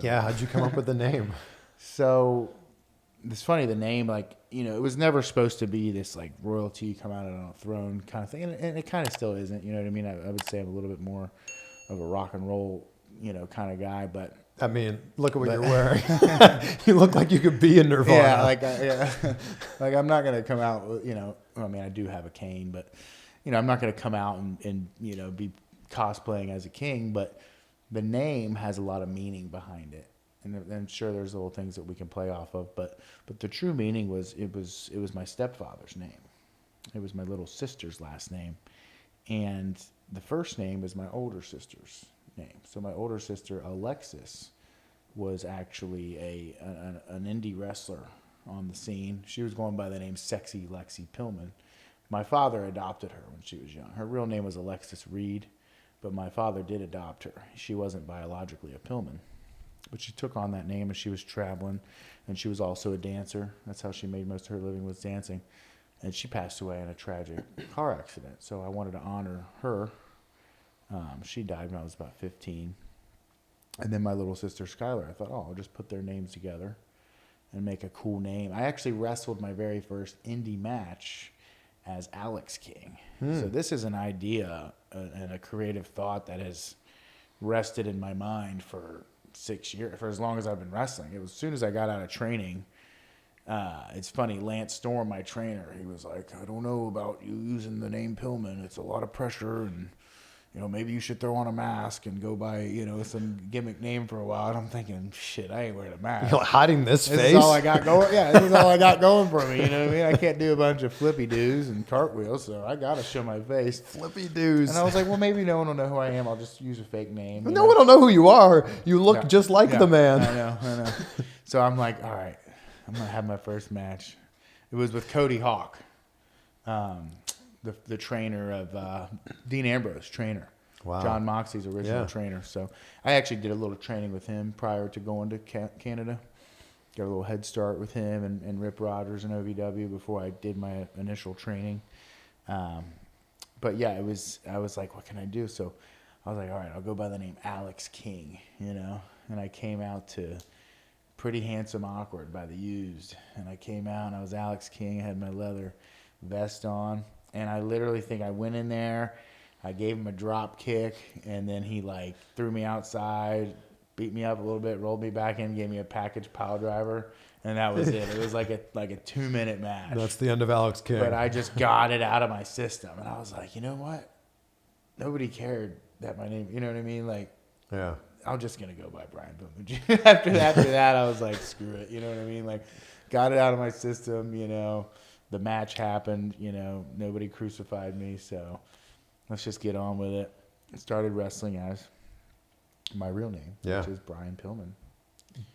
Yeah, how'd you come up with the name? So it's funny, the name, it was never supposed to be this like royalty come out on a throne kind of thing, and it kind of still isn't. You know what I mean? I would say I'm a little bit more of a rock and roll, kind of guy, but. I mean, look at what you're wearing. You look like you could be in Nirvana. Yeah, like I'm not gonna come out with, I do have a cane, but I'm not gonna come out and be cosplaying as a king, but the name has a lot of meaning behind it, and I'm sure there's little things that we can play off of, but the true meaning was it was my stepfather's name. It was my little sister's last name, and the first name is my older sister's name. So my older sister, Alexis, was actually an indie wrestler on the scene. She was going by the name Sexy Lexi Pillman. My father adopted her when she was young. Her real name was Alexis Reed, but my father did adopt her. She wasn't biologically a Pillman, but she took on that name as she was traveling, and she was also a dancer. That's how she made most of her living, was dancing. And she passed away in a tragic car accident, so I wanted to honor her. She died when I was about 15. And then my little sister, Skylar, I thought, I'll just put their names together and make a cool name. I actually wrestled my very first indie match as Alex King. So this is an idea and a creative thought that has rested in my mind for 6 years, for as long as I've been wrestling. It was as soon as I got out of training. It's funny, Lance Storm, my trainer, he was like, I don't know about you using the name Pillman. It's a lot of pressure, and maybe you should throw on a mask and go by, some gimmick name for a while. And I'm thinking, shit, I ain't wearing a mask. You're hiding this face? This is all I got going. Yeah, this is all I got going for me. You know what I mean? I can't do a bunch of flippy doos and cartwheels, so I got to show my face. Flippy doos. And I was like, well, maybe no one will know who I am. I'll just use a fake name. No one will know who you are. You look just like the man. I know. So I'm like, all right, I'm going to have my first match. It was with Cody Hawk. The trainer of Dean Ambrose, trainer. Wow. John Moxley's original trainer. So I actually did a little training with him prior to going to Canada. Got a little head start with him and Rip Rogers and OVW before I did my initial training. But yeah, I was like, what can I do? So I was like, all right, I'll go by the name Alex King, and I came out to Pretty Handsome Awkward by The Used. And I came out and I was Alex King. I had my leather vest on. And I literally think I went in there, I gave him a drop kick, and then he threw me outside, beat me up a little bit, rolled me back in, gave me a package pile driver, and that was it. It was like a 2-minute match. That's the end of Alex King. But I just got it out of my system, and I was like, you know what? Nobody cared that my name, you know what I mean? Yeah. I'm just gonna go by Brian Pillman Jr. After that, I was like, screw it. You know what I mean? Got it out of my system. The match happened. Nobody crucified me, so let's just get on with it. I started wrestling as my real name, which is Brian Pillman.